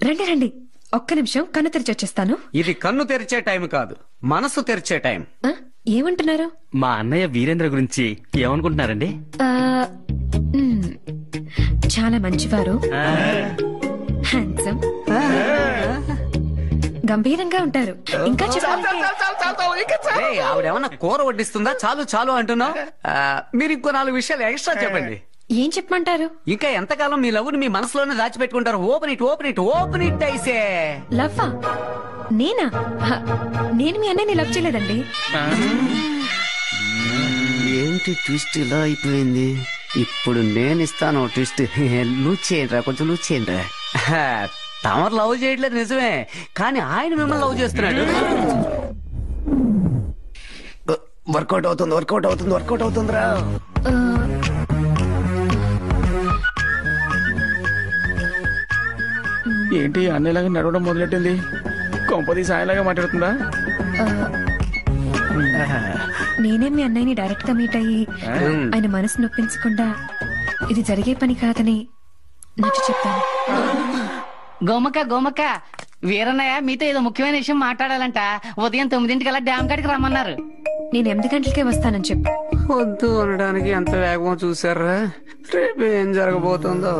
రండి రండి, ఒక్క నిమిషం కన్ను తెరిచి వచ్చేస్తాను. ఇది కన్ను తెరిచే టైం కాదు, మనసు తెరిచే టైం. ఏమంటున్నారు? మా అన్నయ్య వీరేంద్ర గురించి ఏమనుకుంటున్నారండి? చాలా మంచివారు, హ్యాండ్సమ్, గంభీరంగా ఉంటారు. ఇంకా ఆవిడేమన్నా కూర వడ్డిస్తుందా? చాలు చాలు అంటున్నావు. మీరు ఇంకో 4 విషయాలు ఎక్స్ట్రా చెప్పండి. ఏం చెప్పమంటారు? ఇంకా ఎంతకాలం మీ లవ్ ని మీ మనసులోనే దాచిపెట్టుకుంటారు? Open it, open it, open it ఐసే. లవ్వా? నేనా? నేను మీ అన్నయ్యని లవ్ చేయలేదండి. ఏంటి ట్విస్ట్ ఇలా అయిపోయింది? ఇప్పుడు నేను ఇస్తాను ట్విస్ట్. లూజ్ చేయండిరా, కొంచెం లూజ్ చేయండిరా. తమరు లవ్ చేయట్లేదు నిజమే, కానీ ఆయన మిమ్మల్ని లవ్ చేస్తున్నాడు. వర్కౌట్ అవుతుంది, వర్కౌట్ అవుతుంది, వర్కౌట్ అవుతుందిరా. ఏంటి అన్నయ్యలాగా నడవడం మొదలెట్టింది? కొంపది సాయలాగా మాట్లాడుతుందా? నేనే మీ అన్నయ్యని డైరెక్ట్ గా మీట్ అయ్యి ఆయన మనసు నొప్పించకుండా ఇది జరిగే పని కాదని నచ్చి చెప్పాను. గోమక్క గోమక్క, వీరన్నయ్య మీతో ఏదో ముఖ్యమైన విషయం మాట్లాడాలంట. ఉదయం 9 డ్యామ్ కాడికి రమ్మన్నారు. నేను 8 గంటలకే వస్తానని చెప్పు. వద్దు అనడానికి ఎంత వేగం చూసారా? రేపు ఏం జరగబోతుందో.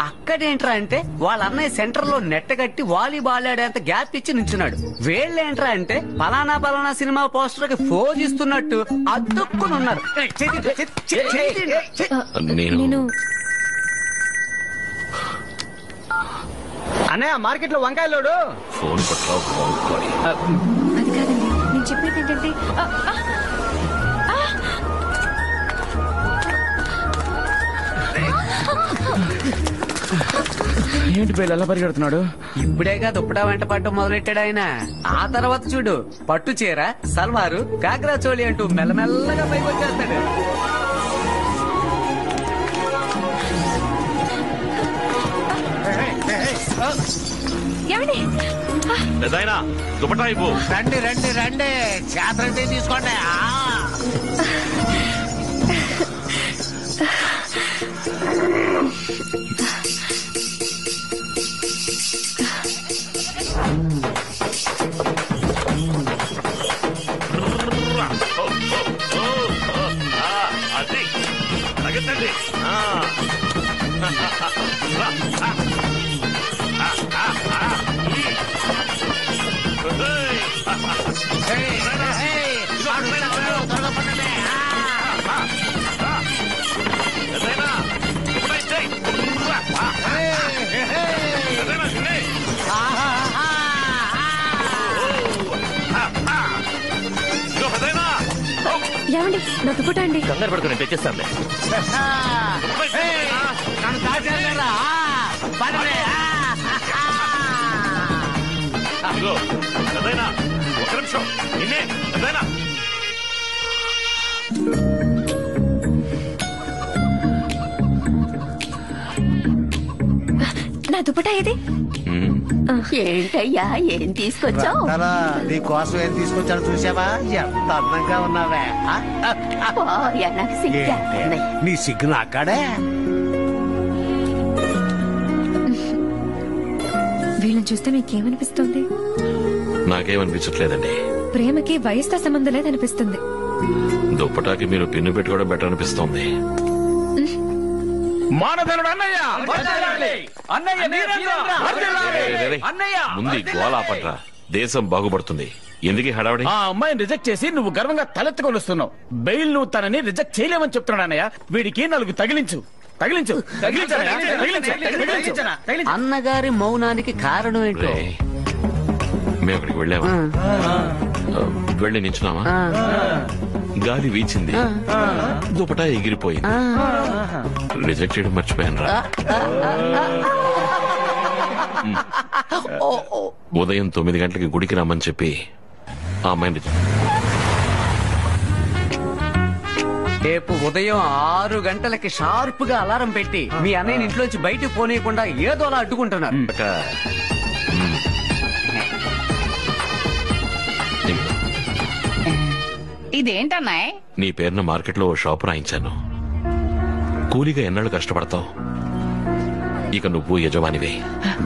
అక్కడేంట్రా అంటే వాళ్ళ అన్నయ్య సెంటర్ లో నెట్ కట్టి వాలీబాల్ ఆడేంత గ్యాప్ ఇచ్చి నించున్నాడు. వీళ్ళేంట్రా అంటే పలానా పలానా సినిమా పోస్టర్ కి ఫోజ్ ఇస్తున్నట్టు అద్దుక్కుని ఉన్నారు. నేను అన్నయ్య మార్కెట్ లో వంకాయలోడు అది కాదండి, నేను చెప్పేది ఏంటంటే ఏంటి పేరు ఎలా పరిగెడుతున్నాడు? ఇప్పుడేగా దుప్పటా వెంట పట్టడం మొదలెట్టాడు ఆయన. ఆ తర్వాత చూడు, పట్టు చీర, సల్వారు, కాకరా చోళి అంటూ మెల్లమెల్లగా పైకి వచ్చేస్తాడు. రండి రండి రండి, చేతరంటే తీసుకోండి. ఏమండి, నా దుప్పట అండి. కంగారు పడుకుని తెచ్చేస్తాను. ఒక నిమిషం, నిన్నే నా దుప్పట ఏది? ఏంటయ్యా, ఏం తీసుకొచ్చావు? నీ కోసం ఏం తీసుకొచ్చాను చూసావా? ఎంత అందంగా ఉన్నావే. నీ సిగ్గు నాకాడే. వీళ్ళని చూస్తే మీకేమనిపిస్తుంది? నాకేమనిపించట్లేదండి. ప్రేమకి వయసుతో సంబంధం లేదనిపిస్తుంది. దుప్పటాకి మీరు పిన్ను పెట్టుకోవడం బెటర్ అనిపిస్తోంది. మానధనుడు అన్నయ్య, ముందు గోళ ఆపట్రా, దేశం బాగుపడుతుంది. ఎందుకు హడావడి? ఆ అమ్మాయిని రిజెక్ట్ చేసి నువ్వు గర్వంగా తలెత్తుకొని వస్తున్నావు. బెయిల్ నువ్వు తనని రిజెక్ట్ చేయలేమని చెప్తున్నాడు అన్నయ్య. వీడికి 4 తగిలించు. అన్నగారి మౌనానికి కారణం ఏంటో. మేము అక్కడికి వెళ్ళామా? వెళ్ళి నించున్నామా? గాలి వీచింది, దుపటా ఎగిరిపోయింది. రిజెక్ట్ చేయడం మర్చిపోయాను రా. ఉదయం 9 గంటలకి గుడికి రమ్మని చెప్పి ఆ అమ్మాయిని రేపు ఉదయం 6 గంటలకి షార్ప్ గా అలారం పెట్టి మీ అన్నయ్యని ఇంట్లోంచి బయటకు పోనీయకుండా ఏదో అలా అడ్డుకుంటున్నారు. ఇదేంటన్నాయ్? నీ పేరున మార్కెట్లో ఓ షాపు రాయించాను. కూలీగా ఎన్నాళ్ళు కష్టపడతావు. ఇక నువ్వు యజమానివే.